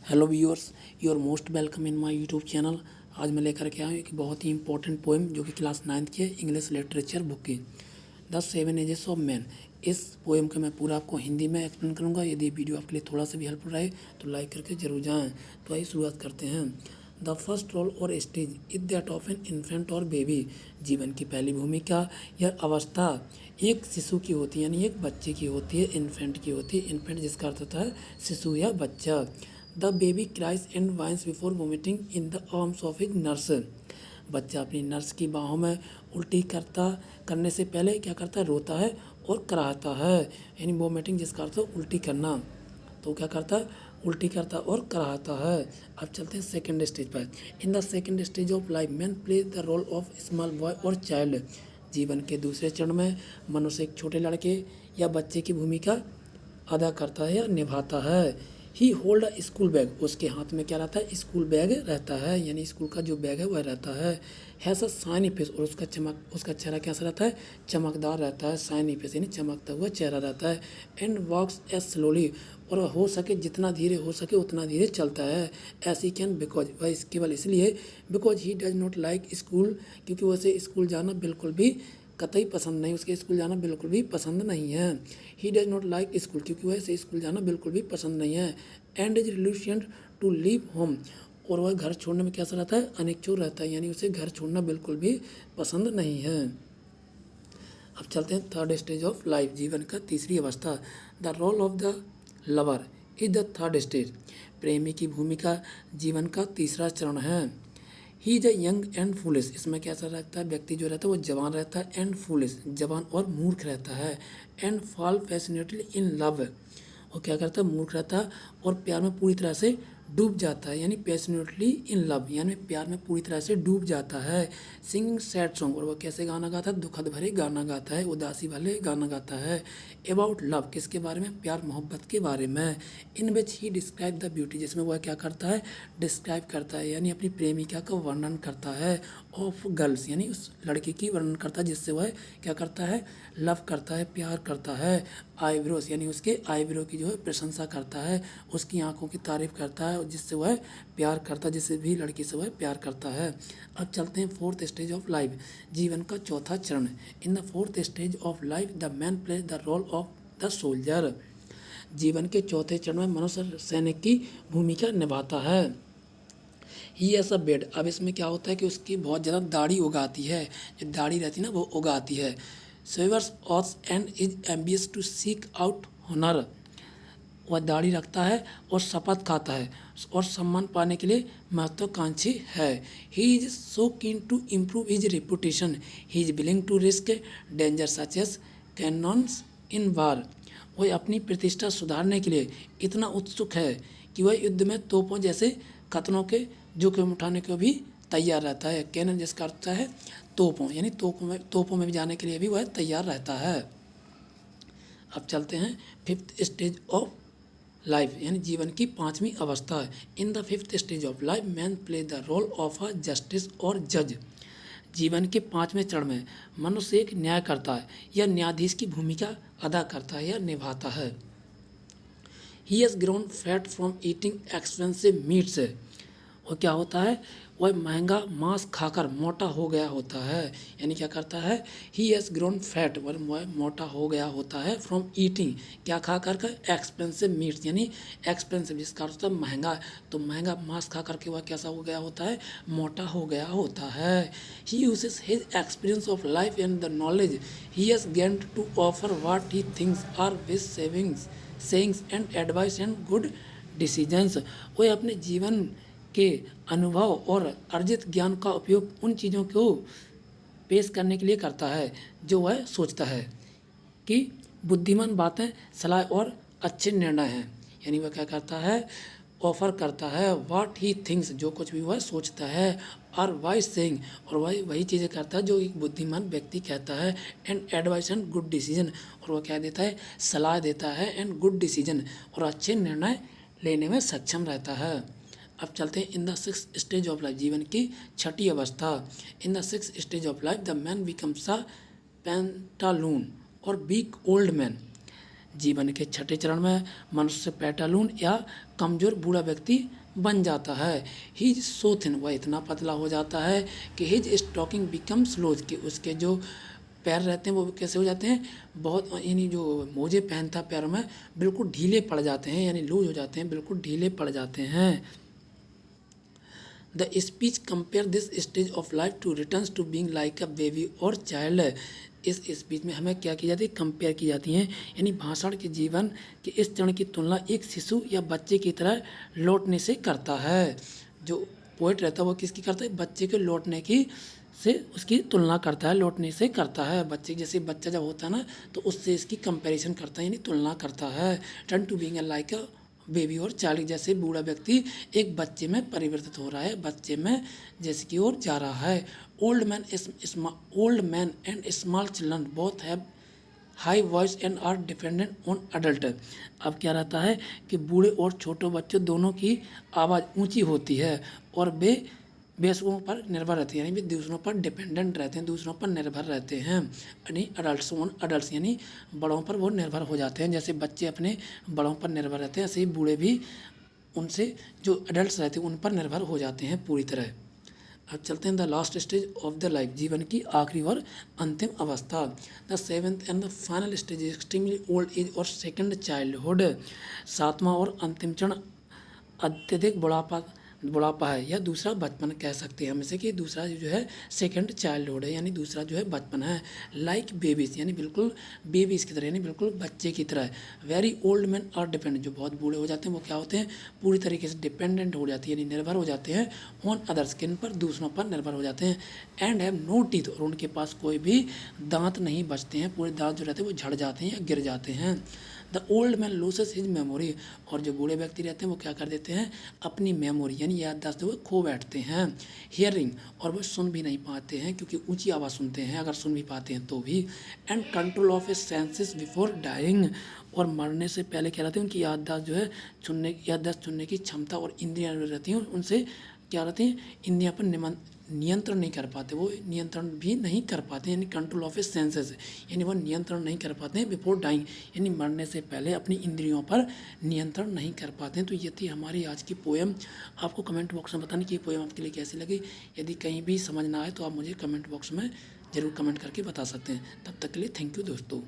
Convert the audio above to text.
Hello viewers, you are most welcome in my YouTube channel. आज मैं लेकर के आया हूँ एक बहुत ही इंपॉर्टेंट पोएम जो कि क्लास 9th की है, इंग्लिश लिटरेचर बुक की, द 7 एजेस ऑफ मैन। इस पोएम का मैं पूरा आपको हिंदी में एक्सप्लेन करूँगा। यदि वीडियो आपके लिए थोड़ा सा भी हेल्पफुल रहे तो लाइक करके जरूर जाएँ। तो आइए शुरुआत करते हैं। द फर्स्ट रोल और stage is that of an infant और बेबी। जीवन की पहली भूमिका या अवस्था एक शिशु की होती है, यानी एक बच्चे की होती है, इन्फेंट की होती है। इन्फेंट जिसका अर्थ होता है शिशु या बच्चा। The baby cries and whines before vomiting in the arms of his nurse. बच्चा अपनी नर्स की बाहों में उल्टी करने से पहले क्या करता है, रोता है और कराहता है, यानी वोमिटिंग जिसका अर्थ है उल्टी करना। तो क्या करता है, उल्टी करता और कराहता है। अब चलते हैं सेकंड स्टेज पर। In the second stage of life man play the role of small boy और चाइल्ड। जीवन के दूसरे चरण में मनुष्य एक छोटे लड़के या बच्चे की भूमिका अदा करता है या निभाता है। ही होल्ड अ स्कूल बैग, उसके हाथ में क्या रहता है, स्कूल बैग रहता है, यानी स्कूल का जो बैग है वह रहता है। हैज़ अ शाइनी फेस, और उसका चेहरा कैसा रहता है, चमकदार रहता है। शाइनी फेस यानी चमकता हुआ चेहरा रहता है। एंड वॉक्स एज स्लोली, और हो सके जितना धीरे हो सके उतना धीरे चलता है। एस ही कैन, बिकॉज वह केवल इसलिए, because he does not like school, क्योंकि वैसे स्कूल जाना बिल्कुल भी कतई पसंद नहीं, उसके स्कूल जाना बिल्कुल भी पसंद नहीं है। He does not like school, क्योंकि वह स्कूल जाना बिल्कुल भी पसंद नहीं है। And is reluctant to leave home, और वह घर छोड़ने में कैसा रहता है, अनिच्छुक रहता है, यानी उसे घर छोड़ना बिल्कुल भी पसंद नहीं है। अब चलते हैं थर्ड स्टेज ऑफ लाइफ, जीवन का तीसरी अवस्था। The role of the lover is the third stage. प्रेमी की भूमिका जीवन का तीसरा चरण है। He is a young and foolish, इसमें कैसा रहता है, व्यक्ति जो रहता है वो जवान रहता है, एंड फूलिश जवान और मूर्ख रहता है। And fall passionately in love, और क्या करता है, मूर्ख रहता है और प्यार में पूरी तरह से डूब जाता है, यानी पैशनेटली इन लव, यानी प्यार में पूरी तरह से डूब जाता है। सिंगिंग सैड सॉन्ग, और वह कैसे गाना गाता है, दुखद भरे गाना गाता है, उदासी वाले गाना गाता है। अबाउट लव, किसके बारे में, प्यार मोहब्बत के बारे में। इन विच ही डिस्क्राइब द ब्यूटी, जिसमें वह क्या करता है, डिस्क्राइब करता है, यानी अपनी प्रेमिका का वर्णन करता है। ऑफ गर्ल्स, यानी उस लड़की की वर्णन करता है जिससे वह क्या करता है, लव करता है, प्यार करता है। आईब्रोस, यानी उसके आईब्रो की जो है प्रशंसा करता है, उसकी आंखों की तारीफ करता है, जिससे वह प्यार करता है, जिससे भी लड़की से वह प्यार करता है। अब चलते हैं फोर्थ स्टेज ऑफ लाइफ, जीवन का चौथा चरण। In the fourth stage of life the man plays the role of the soldier. जीवन के चौथे चरण में मनुष्य सैनिक की भूमिका निभाता है। ही ऐसा बेड, अब इसमें क्या होता है कि उसकी बहुत ज़्यादा दाढ़ी उगाती है, जो दाढ़ी रहती है ना वो उगाती है। सेवर्स ऑस and is ambitious to seek out honour, वह दाढ़ी रखता है और शपथ खाता है और सम्मान पाने के लिए महत्वाकांक्षी है। He is so keen to improve his reputation, he is willing to risk danger such as cannons in war, वह अपनी प्रतिष्ठा सुधारने के लिए इतना उत्सुक है कि वह युद्ध में तोपों जैसे खतरों के जोखिम उठाने को भी तैयार रहता है। कैनन जिसका अर्थ है तोपों, यानी तोपों में भी जाने के लिए भी वह तैयार रहता है। अब चलते हैं फिफ्थ स्टेज ऑफ लाइफ, यानी जीवन की पांचवी अवस्था है। In the fifth stage of life man play the role of a justice और जज। जीवन के पांचवें चरण में मनुष्य एक न्यायकर्ता है या न्यायाधीश की भूमिका अदा करता है या निभाता है। He has grown fat from eating expensive meets, और क्या होता है, वह महंगा मांस खाकर मोटा हो गया होता है, यानी क्या करता है, ही हैज़ ग्रोन फैट, वह मोटा हो गया होता है, फ्रॉम ईटिंग क्या खा कर एक्सपेंसिव मीट्स, यानी एक्सपेंसिव जिसका अर्थ होता है महंगा, तो महंगा मांस खा करके वह कैसा हो गया होता है, मोटा हो गया होता है। He uses his experience of life and the knowledge he has gained to offer what he thinks are wise sayings and advice and good decisions, वह अपने जीवन के अनुभव और अर्जित ज्ञान का उपयोग उन चीज़ों को पेश करने के लिए करता है जो वह सोचता है कि बुद्धिमान बातें, सलाह और अच्छे निर्णय हैं, यानी वह क्या करता है, ऑफर करता है व्हाट ही थिंक्स, जो कुछ भी वह सोचता है, और वाइज सेइंग, और वह वही चीज़ें करता है जो एक बुद्धिमान व्यक्ति कहता है, and advice and good decision, और वह क्या देता है, सलाह देता है, एंड गुड डिसीजन, और अच्छे निर्णय लेने में सक्षम रहता है। अब चलते हैं in the six stage of life, जीवन की छठी अवस्था। In the six stage of life the man becomes a Pantaloons और बीक ओल्ड मैन। जीवन के छठे चरण में मनुष्य पेटालून या कमज़ोर बूढ़ा व्यक्ति बन जाता है। हिज सो थिन, वह इतना पतला हो जाता है कि हिज स्टॉकिंग बिकम्स लूज, कि उसके जो पैर रहते हैं वो कैसे हो जाते हैं, बहुत, यानी जो मोजे पहनता पैरों में बिल्कुल ढीले पड़ जाते हैं, यानी लूज हो जाते हैं, बिल्कुल ढीले पड़ जाते हैं। The speech compare this stage of life to returns to being like a baby और चाइल्ड। इस स्पीच में हमें क्या की जाती है, कंपेयर की जाती हैं, यानी भाषण के जीवन के इस चरण की तुलना एक शिशु या बच्चे की तरह लौटने से करता है। जो पोएट रहता है वो किसकी करता है, बच्चे के लौटने की से उसकी तुलना करता है, लौटने से करता है। बच्चे जैसे बच्चा जब होता है ना तो उससे इसकी कंपैरिजन करता है, यानी तुलना करता है। Turn to being like a baby और चाइल्ड, जैसे बूढ़ा व्यक्ति एक बच्चे में परिवर्तित हो रहा है, बच्चे में जैसे की ओर जा रहा है। Old man and small children both have high voice and are dependent on adult. अब क्या रहता है कि बूढ़े और छोटे बच्चों दोनों की आवाज़ ऊंची होती है और वे दूसरों पर निर्भर रहते हैं, यानी वे दूसरों पर डिपेंडेंट रहते हैं, दूसरों पर निर्भर रहते हैं। यानी अडल्ट यानी बड़ों पर वो निर्भर हो जाते हैं। जैसे बच्चे अपने बड़ों पर निर्भर रहते हैं, ऐसे ही बूढ़े भी उनसे जो अडल्ट रहते हैं उन पर निर्भर हो जाते हैं पूरी तरह। अब चलते हैं the last stage of the life, जीवन की आखिरी और अंतिम अवस्था। The seventh and the final stage extremely old age और सेकंड चाइल्डहुड। सातवां और अंतिम चरण अत्यधिक बुढ़ापा है या दूसरा बचपन कह सकते हैं हम इसे, कि दूसरा जो है सेकंड चाइल्डहुड है, यानी दूसरा जो है बचपन है। लाइक बेबीज, यानी बिल्कुल बेबीज की तरह, यानी बिल्कुल बच्चे की तरह। Very old man are dependent, जो बहुत बूढ़े हो जाते हैं वो क्या होते हैं, पूरी तरीके से डिपेंडेंट हो जाती है, यानी निर्भर हो जाते हैं ऑन अदर्स, किन पर, दूसरों पर निर्भर हो जाते हैं। एंड हैव नो टीथ, और उनके पास कोई भी दांत नहीं बचते हैं, पूरे दांत जो रहते हैं वो झड़ जाते हैं या गिर जाते हैं। The old man loses his memory, और जो बूढ़े व्यक्ति रहते हैं वो क्या कर देते हैं, अपनी मेमोरी यानी याददाश्त वो खो बैठते हैं। हियरिंग, और वो सुन भी नहीं पाते हैं क्योंकि ऊंची आवाज़ सुनते हैं, अगर सुन भी पाते हैं तो भी। And control of his senses before dying, और मरने से पहले क्या रहते हैं, उनकी याददाश्त जो है याददाश्त सुनने की क्षमता और इंद्रियां रहती हैं, उनसे क्या रहते हैं, इंद्रियां पर नियंत्रण नहीं कर पाते, वो नियंत्रण भी नहीं कर पाते, यानी कंट्रोल ऑफ हिज सेंसेस, यानी वो नियंत्रण नहीं कर पाते हैं बिफोर डाइंग, यानी मरने से पहले अपनी इंद्रियों पर नियंत्रण नहीं कर पाते हैं। तो ये थी हमारी आज की पोएम। आपको कमेंट बॉक्स में बताने कि ये पोएम आपके लिए कैसी लगी। यदि कहीं भी समझ ना आए तो आप मुझे कमेंट बॉक्स में ज़रूर कमेंट करके बता सकते हैं। तब तक के लिए थैंक यू दोस्तों।